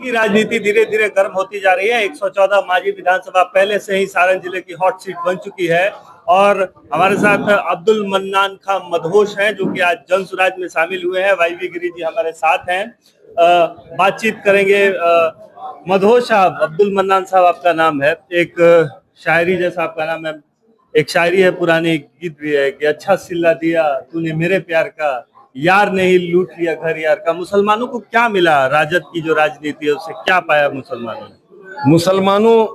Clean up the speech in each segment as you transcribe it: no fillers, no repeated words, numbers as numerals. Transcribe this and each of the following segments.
की राजनीति धीरे धीरे गर्म होती जा रही है। 114 माजी विधानसभा पहले से ही सारण जिले की हॉट सीट बन चुकी है और हमारे साथ अब्दुल मन्नान खां मदहोश हैं जो कि आज जन सुराज में शामिल हुए हैं। वाईवी गिरी जी हमारे साथ हैं, बातचीत करेंगे। मदहोश साहब, अब्दुल मन्नान साहब आपका नाम है, एक शायरी जैसा आपका नाम है, एक शायरी है, पुरानी गीत भी है कि अच्छा सिल्ला दिया तूने मेरे प्यार का, यार ने ही लूट लिया घर यार का। मुसलमानों को क्या मिला? राजद की जो राजनीति है उससे क्या पाया मुसलमानों ने? मुसलमानों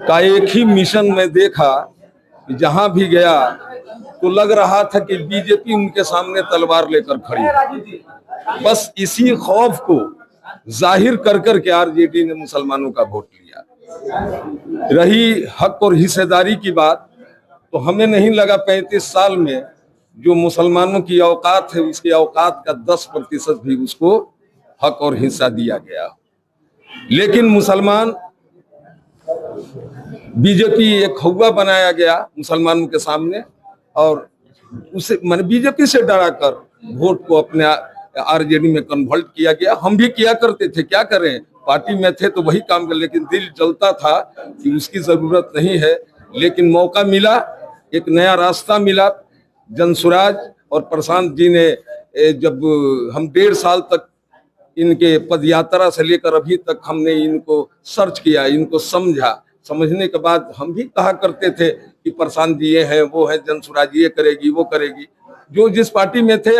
का एक ही मिशन में देखा, जहां भी गया तो लग रहा था कि बीजेपी उनके सामने तलवार लेकर खड़ी है। बस इसी खौफ को जाहिर कर कर के आरजेडी ने मुसलमानों का वोट लिया। रही हक और हिस्सेदारी की बात, तो हमें नहीं लगा 35 साल में जो मुसलमानों की औकात है उसकी औकात का 10% भी उसको हक और हिस्सा दिया गया। लेकिन मुसलमान बीजेपी एक हौवा बनाया गया मुसलमानों के सामने और उसे मैंने बीजेपी से डरा कर वोट को अपने आरजेडी में कन्वर्ट किया गया। हम भी किया करते थे, क्या करें, पार्टी में थे तो वही काम कर, लेकिन दिल जलता था कि उसकी जरूरत नहीं है। लेकिन मौका मिला, एक नया रास्ता मिला। जनसुराज और प्रशांत जी ने जब हम 1.5 साल तक इनके पदयात्रा से लेकर अभी तक हमने इनको सर्च किया, इनको समझा, समझने के बाद हम भी कहा करते थे कि प्रशांत जी ये है, वो है, जनसुराज ये करेगी, वो करेगी। जो जिस पार्टी में थे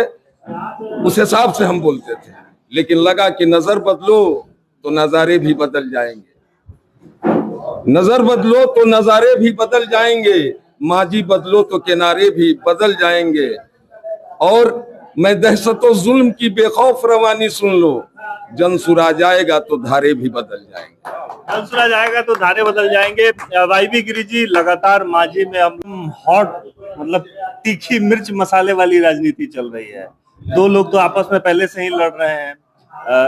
उस हिसाब से हम बोलते थे। लेकिन लगा कि नजर बदलो तो नजारे भी बदल जाएंगे, नजर बदलो तो नजारे भी बदल जाएंगे, माजी बदलो तो किनारे भी बदल जाएंगे। और मैं दहशतो जुल्म की बेखौफ रवानी सुन लो, जनसुराज आएगा तो धारे भी बदल जाएंगे। जनसुराज आएगा तो धारे बदल जाएंगे। वाईवी गिरी जी, लगातार माजी में हम हॉट मतलब तीखी मिर्च मसाले वाली राजनीति चल रही है। दो लोग तो आपस में पहले से ही लड़ रहे हैं।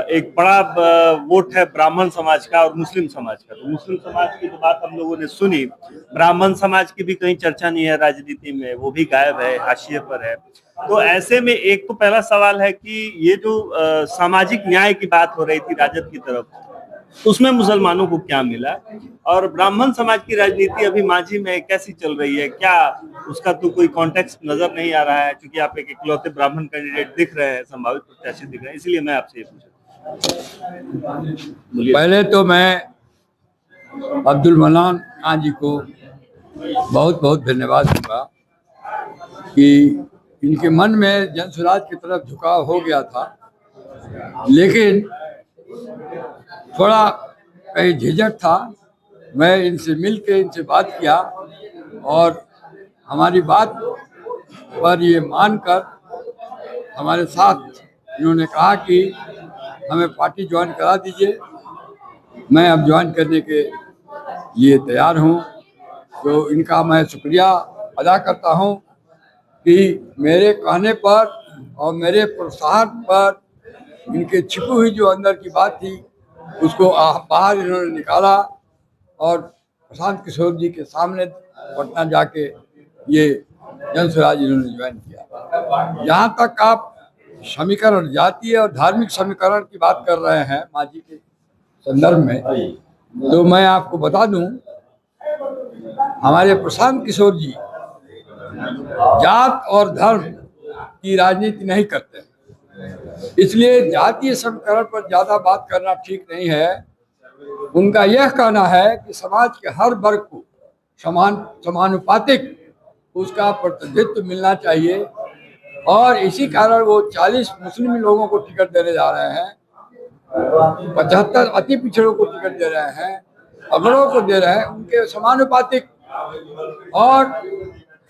एक बड़ा वोट है ब्राह्मण समाज का और मुस्लिम समाज का। तो मुस्लिम समाज की जो बात हम लोगों ने सुनी, ब्राह्मण समाज की भी कहीं चर्चा नहीं है राजनीति में, वो भी गायब है, हाशिए पर है। तो ऐसे में एक तो पहला सवाल है कि ये जो सामाजिक न्याय की बात हो रही थी राजद की तरफ, उसमें मुसलमानों को क्या मिला? और ब्राह्मण समाज की राजनीति अभी मांझी में कैसी चल रही है? क्या उसका तो कोई कॉन्टेक्स्ट नजर नहीं आ रहा है, क्योंकि आप एक इकलौते ब्राह्मण कैंडिडेट दिख रहे हैं, संभावित प्रत्याशी दिख रहे हैं, इसलिए मैं आपसे ये पूछा। पहले तो मैं अब्दुल मन्नान खान जी को बहुत बहुत धन्यवाद दूंगा कि इनके मन में जनसुराज की तरफ झुकाव हो गया था, लेकिन थोड़ा कहीं झिझक था। मैं इनसे मिल के इनसे बात किया और हमारी बात पर ये मानकर हमारे साथ इन्होंने कहा कि हमें पार्टी ज्वाइन करा दीजिए। मैं अब ज्वाइन करने के लिए तैयार हूँ। तो इनका मैं शुक्रिया अदा करता हूँ कि मेरे कहने पर और मेरे प्रोत्साहन पर इनके छिपी हुई जो अंदर की बात थी उसको बाहर इन्होंने निकाला और प्रशांत किशोर जी के सामने पटना जाके ये जनसुराज इन्होंने ज्वाइन किया। यहाँ तक आप समीकरण, जातीय और धार्मिक समीकरण की बात कर रहे हैं मांझी के संदर्भ में, तो मैं आपको बता दूं, हमारे प्रशांत किशोर जी जात और धर्म की राजनीति नहीं करते, इसलिए जातीय समीकरण पर ज्यादा बात करना ठीक नहीं है। उनका यह कहना है कि समाज के हर वर्ग को समानुपातिक उसका प्रतिनिधित्व मिलना चाहिए और इसी कारण वो 40 मुस्लिम लोगों को टिकट देने जा रहे हैं, 75 अति पिछड़ों को टिकट दे रहे हैं, अगड़ों को दे रहे हैं, उनके समानुपातिक और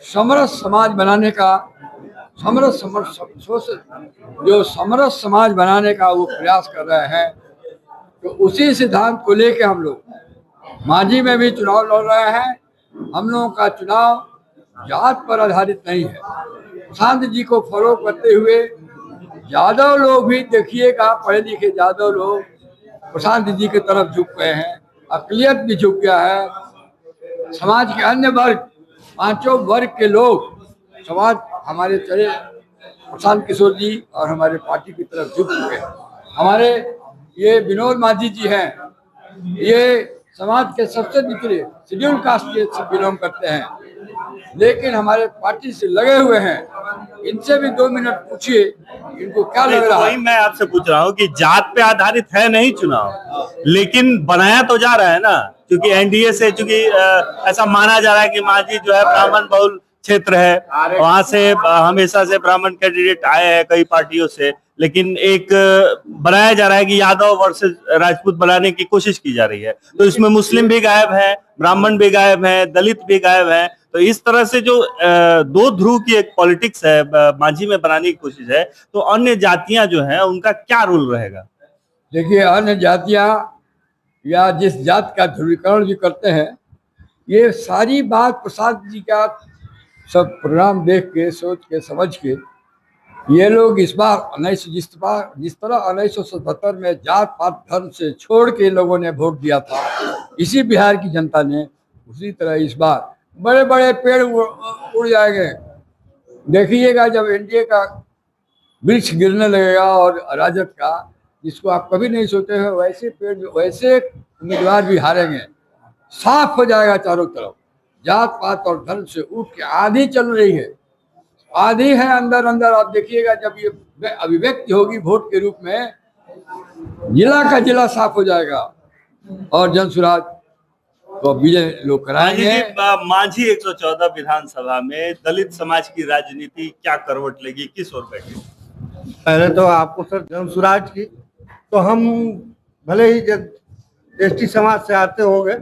समरस समाज बनाने का समरस समाज बनाने का वो प्रयास कर रहे हैं। तो उसी सिद्धांत को लेकर हम लोग मांझी में भी चुनाव लड़ रहे हैं। हम लोगों का चुनाव जात पर आधारित नहीं है। प्रशांत जी को फॉलो करते हुए यादव लोग भी देखिएगा, पढ़े लिखे यादव लोग प्रशांत जी की तरफ झुक गए हैं, अकलियत भी झुक गया है। समाज के अन्य वर्ग, पांचों वर्ग के लोग समाज हमारे चले प्रशांत किशोर जी और हमारे पार्टी की तरफ झुक चुके हैं। हमारे ये विनोद मांझी जी हैं, ये समाज के सबसे निचले शेड्यूल कास्ट के से बिलोंग करते हैं, लेकिन हमारे पार्टी से लगे हुए हैं। इनसे भी 2 मिनट पूछिए इनको क्या लग रहा वही है। मैं आपसे पूछ रहा हूँ कि जात पे आधारित है नहीं चुनाव, लेकिन बनाया तो जा रहा है ना, क्योंकि एनडीए से चूंकि ऐसा माना जा रहा है कि मांझी जो है ब्राह्मण बहुल क्षेत्र है, वहां से हमेशा से ब्राह्मण कैंडिडेट आए हैं कई पार्टियों से, लेकिन एक बनाया जा रहा है कि यादव वर्सेस राजपूत बनाने की कोशिश की जा रही है। तो इसमें मुस्लिम भी गायब है, ब्राह्मण भी गायब है, दलित भी गायब है। तो इस तरह से जो दो ध्रुव की एक पॉलिटिक्स है मांझी में बनाने की कोशिश है, तो अन्य जातियां जो हैं उनका क्या रोल रहेगा? देखिए, अन्य जातियां या जिस जात का ध्रुवीकरण भी करते हैं, ये सारी बात प्रसाद जी का सब प्रोग्राम देख के, सोच के, समझ के ये लोग इस बार जिस तरह 1977 में जात पात धर्म से छोड़ के लोगों ने वोट दिया था, इसी बिहार की जनता ने, उसी तरह इस बार बड़े बड़े पेड़ उड़ जाएंगे। देखिएगा जब एनडीए का वृक्ष गिरने लगेगा और राजद का, जिसको आप कभी नहीं सोचे हैं, वैसे पेड़, वैसे उम्मीदवार भी हारेंगे। साफ हो जाएगा चारों तरफ, जात पात और धर्म से उठ के आधी चल रही है, आधी है अंदर अंदर। आप देखिएगा जब ये अभिव्यक्ति होगी वोट के रूप में, जिला का जिला साफ हो जाएगा और जनसुराज तो विजय लोग कराएंगे। मांझी 114 विधानसभा में दलित समाज की राजनीति क्या करवट लेगी, किस ओर बैठेगी? पहले तो आपको सर जनसुराज की, तो हम भले ही एसटी समाज से आते होंगे,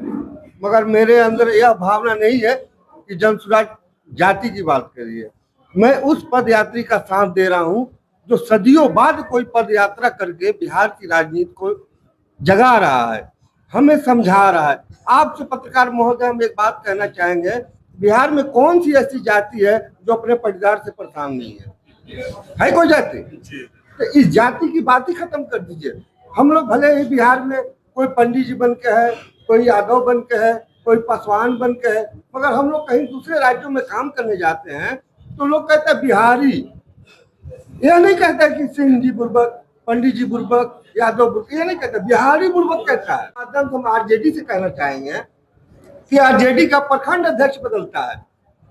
मगर मेरे अंदर यह भावना नहीं है कि जनसुराज जाति की बात करिए। मैं उस पद यात्री का साथ दे रहा हूं जो सदियों बाद कोई पद यात्रा करके बिहार की राजनीति को जगा रहा है, हमें समझा रहा है। आपसे पत्रकार महोदय हम एक बात कहना चाहेंगे, बिहार में कौन सी ऐसी जाति है जो अपने पटीदार से परेशान नहीं है कोई जाति? तो इस जाति की बात ही खत्म कर दीजिए। हम लोग भले ही बिहार में कोई पंडित जी बन के है, कोई यादव बन के है, कोई पासवान बन के है, मगर हम लोग कहीं दूसरे राज्यों में काम करने जाते हैं तो लोग कहते हैं बिहारी। यह नहीं कहता कि सिंह जी बुर्बक, पंडित जी बुर्बक, यादव बुर्बक, ये नहीं कहता, बिहारी बुर्बक कहता है। माध्यम हम आरजेडी से कहना चाहेंगे कि आरजेडी का प्रखंड अध्यक्ष बदलता है,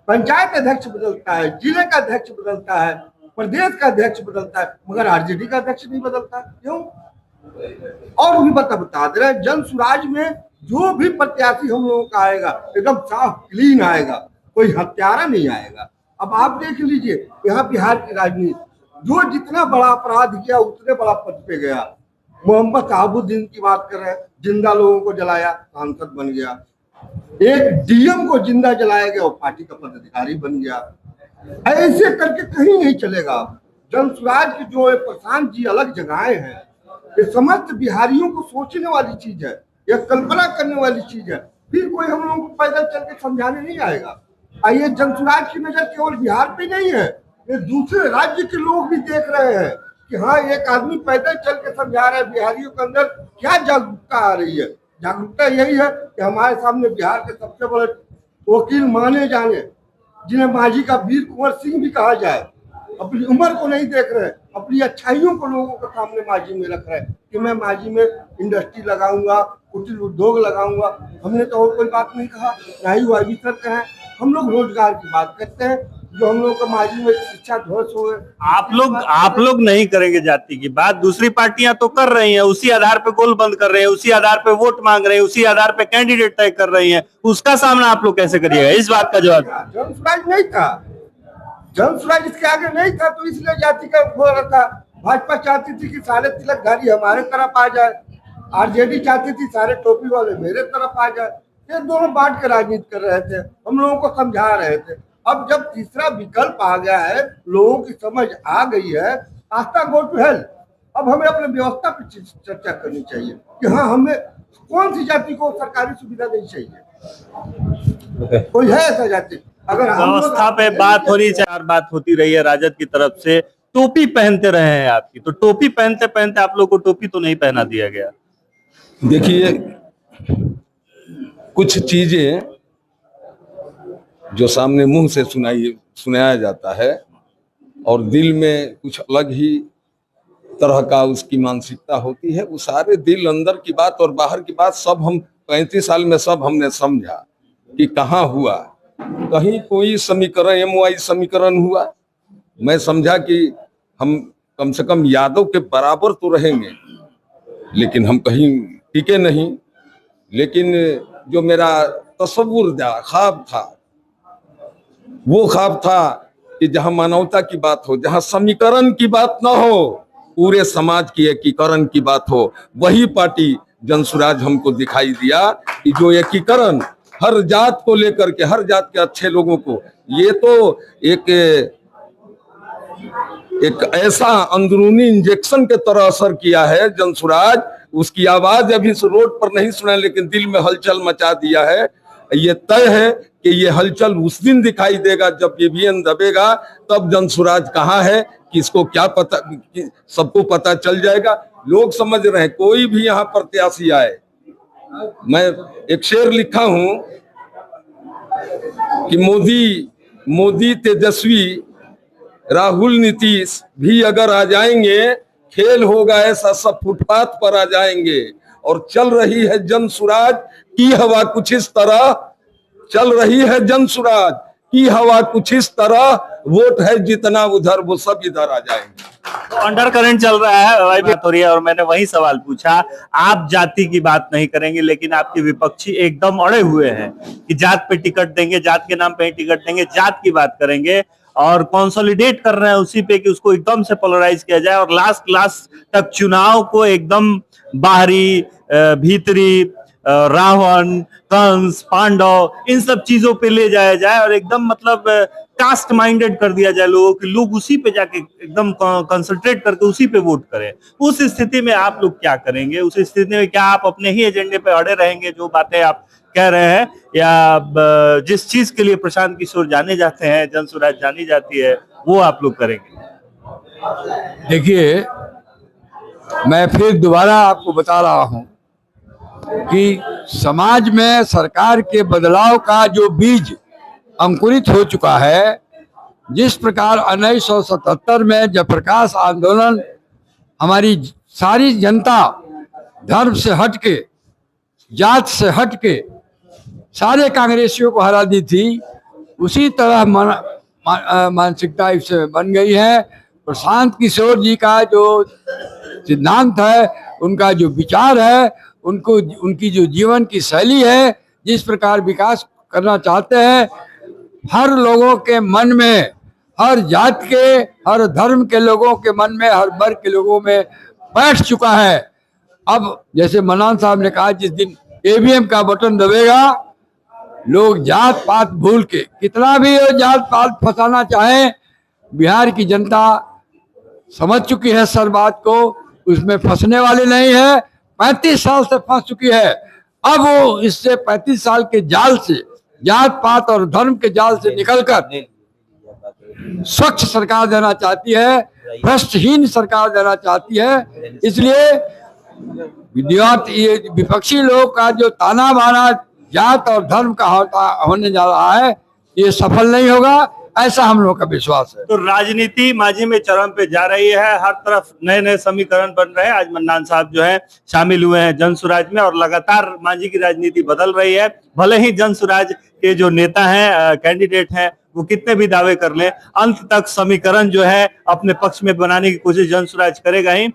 पंचायत अध्यक्ष बदलता है, जिले का अध्यक्ष बदलता है, प्रदेश का अध्यक्ष बदलता है, मगर आरजेडी का अध्यक्ष नहीं बदलता। क्यों? और भी बता दे रहे हैं, जनसुराज में जो भी प्रत्याशी हम लोगों का आएगा एकदम साफ क्लीन आएगा, कोई हत्यारा नहीं आएगा। अब आप देख लीजिए यहाँ बिहार की राजनीति, जो जितना बड़ा अपराध किया उतने बड़ा पद पे गया। मोहम्मद शहाबुद्दीन की बात कर रहे हैं, जिंदा लोगों को जलाया, सांसद बन गया। एक डीएम को जिंदा जलाया गया, वो पार्टी का पदाधिकारी बन गया। ऐसे करके कहीं नहीं चलेगा। जनसुराज की जो प्रशांत जी अलग जगहें हैं, ये समस्त बिहारियों को सोचने वाली चीज है, यह कल्पना करने वाली चीज है। फिर कोई हम लोगों को पैदल चल के समझाने नहीं आएगा। आइए, जनसुराज की नजर केवल बिहार पे नहीं है, ये दूसरे राज्य के लोग भी देख रहे हैं कि हाँ, एक आदमी पैदल चल के समझा रहा है। बिहारियों के अंदर क्या जागरूकता आ रही है? जागरूकता यही है कि हमारे सामने बिहार के सबसे बड़े वकील माने जाने, जिन्हें मांझी का वीर कुंवर सिंह भी कहा जाए, अपनी उम्र को नहीं देख रहे, अपनी अच्छाइयों को लोगों के सामने मांझी में रख रहे हैं कि मैं मांझी में इंडस्ट्री लगाऊंगा, कुटीर उद्योग लगाऊंगा। हमने तो और कोई बात नहीं कहा, ना ही वाई सर कहें। हम लोग रोजगार की बात करते हैं, जो हम लोग का मांझी में शिक्षा ध्वस्त हो गए। आप लोग नहीं करेंगे जाति की बात, दूसरी पार्टियां तो कर रही हैं, उसी आधार पे गोल बंद कर रहे हैं, उसी आधार पे वोट मांग रहे हैं, उसी आधार पे कैंडिडेट तय कर रही हैं। उसका सामना आप लोग कैसे करिएगा? इस बात का जवाब। जनसुराज नहीं था, जनसुराज इसके आगे नहीं था, तो इसलिए जाति का हो रहा था। भाजपा चाहती थी कि सारे तिलकधारी हमारे तरफ आ जाए, आरजेडी चाहती थी सारे टोपी वाले मेरे तरफ आ जाए। ये दोनों बांट के राजनीति कर रहे थे, हम लोगों को समझा रहे थे। अब जब तीसरा विकल्प आ गया है, लोगों की समझ आ गई है, आस्था गो टू हेल। अब हमें अपने व्यवस्था पर चर्चा करनी चाहिए कि हाँ, हमें कौन सी जाति को सरकारी सुविधा देनी चाहिए। कोई है ऐसा जाति? अगर व्यवस्था पे बात हो रही है, बात होती रही है राजद की तरफ से, टोपी पहनते रहे हैं आपकी, तो टोपी पहनते पहनते आप लोग को टोपी तो नहीं पहना दिया गया? देखिए, कुछ चीजें जो सामने मुंह से सुनाया जाता है और दिल में कुछ अलग ही तरह का उसकी मानसिकता होती है। वो सारे दिल अंदर की बात और बाहर की बात सब हम 35 साल में सब हमने समझा कि कहाँ हुआ। कहीं कोई समीकरण MY समीकरण हुआ, मैं समझा कि हम कम से कम यादव के बराबर तो रहेंगे, लेकिन हम कहीं टिके नहीं। लेकिन जो मेरा तस्वुर था, ख्वाब था, वो ख्वाब था कि जहां मानवता की बात हो, जहां समीकरण की बात ना हो, पूरे समाज की एकीकरण की बात हो, वही पार्टी जनसुराज हमको दिखाई दिया कि जो एकीकरण हर जात को लेकर के, हर जात के अच्छे लोगों को, ये तो एक ऐसा अंदरूनी इंजेक्शन के तरह असर किया है जनसुराज। उसकी आवाज अभी इस रोड पर नहीं सुना, लेकिन दिल में हलचल मचा दिया है। ये तय है कि ये हलचल उस दिन दिखाई देगा जब ईवीएम दबेगा, तब जनसुराज कहाँ है, किसको क्या पता, सबको पता चल जाएगा। लोग समझ रहे हैं, कोई भी यहाँ प्रत्याशी आए। मैं एक शेर लिखा हूं कि मोदी तेजस्वी राहुल नीतीश भी अगर आ जाएंगे, खेल होगा ऐसा सब फुटपाथ पर आ जाएंगे। और चल रही है जनसुराज की हवा कुछ इस तरह, चल रही है जनसुराज की हवा कुछ इस तरह, वोट है जितना उधर वो सब इधर आ जाएंगे। तो अंडर करंट चल रहा है बात हो रही है। और मैंने वही सवाल पूछा, आप जाति की बात नहीं करेंगे, लेकिन आपके विपक्षी एकदम अड़े हुए हैं कि जात पे टिकट देंगे, जात के नाम पे ही टिकट देंगे, जात की बात करेंगे और कंसोलिडेट कर रहे हैं उसी पे कि उसको एकदम से पोलराइज किया जाए और लास्ट तक चुनाव को एकदम बाहरी भीतरी रावण, कंस, पांडव, इन सब चीजों पे ले जाया जाए और एकदम मतलब कास्ट माइंडेड कर दिया जाए लोगों कि लोग उसी पे जाके एकदम कंसंट्रेट करके उसी पे वोट करें। उस स्थिति में आप लोग क्या करेंगे? उस स्थिति में क्या आप अपने ही एजेंडे पे अड़े रहेंगे, जो बातें आप कह रहे हैं, या जिस चीज के लिए प्रशांत किशोर जाने जाते हैं, जनसुराज जानी जाती है, वो आप लोग करेंगे? देखिए, मैं फिर दोबारा आपको बता रहा हूं कि समाज में सरकार के बदलाव का जो बीज अंकुरित हो चुका है, जिस प्रकार 1977 में जयप्रकाश आंदोलन हमारी सारी जनता धर्म से हटके, जात से हटके सारे कांग्रेसियों को हरा दी थी, उसी तरह मानसिकता इससे बन गई है। प्रशांत किशोर जी का जो सिद्धांत है, उनका जो विचार है, उनकी जो जीवन की शैली है, जिस प्रकार विकास करना चाहते हैं, हर लोगों के मन में, हर जात के, हर धर्म के लोगों के मन में, हर वर्ग के लोगों में बैठ चुका है। अब जैसे मनान साहब ने कहा, जिस दिन ईवीएम का बटन दबेगा, लोग जात पात भूल के, कितना भी जात पात फंसाना चाहे, बिहार की जनता समझ चुकी है सर बात को, उसमें फंसने वाले नहीं है। 35 साल से फंस चुकी है। अब वो इससे 35 साल के जाल से, जात पात और धर्म के जाल से निकलकर स्वच्छ सरकार देना चाहती है, भ्रष्टहीन सरकार देना चाहती है। इसलिए विपक्षी लोग का जो ताना बाना जात और धर्म का होने जा रहा है, ये सफल नहीं होगा, ऐसा हम लोग का विश्वास है। तो राजनीति माझी में चरम पे जा रही है, हर तरफ नए नए समीकरण बन रहे हैं। आज मन्नान साहब जो है शामिल हुए हैं जनसुराज में और लगातार माझी की राजनीति बदल रही है। भले ही जनसुराज के जो नेता हैं, कैंडिडेट हैं, वो कितने भी दावे कर लें, अंत तक समीकरण जो है अपने पक्ष में बनाने की कोशिश जनसुराज करेगा ही।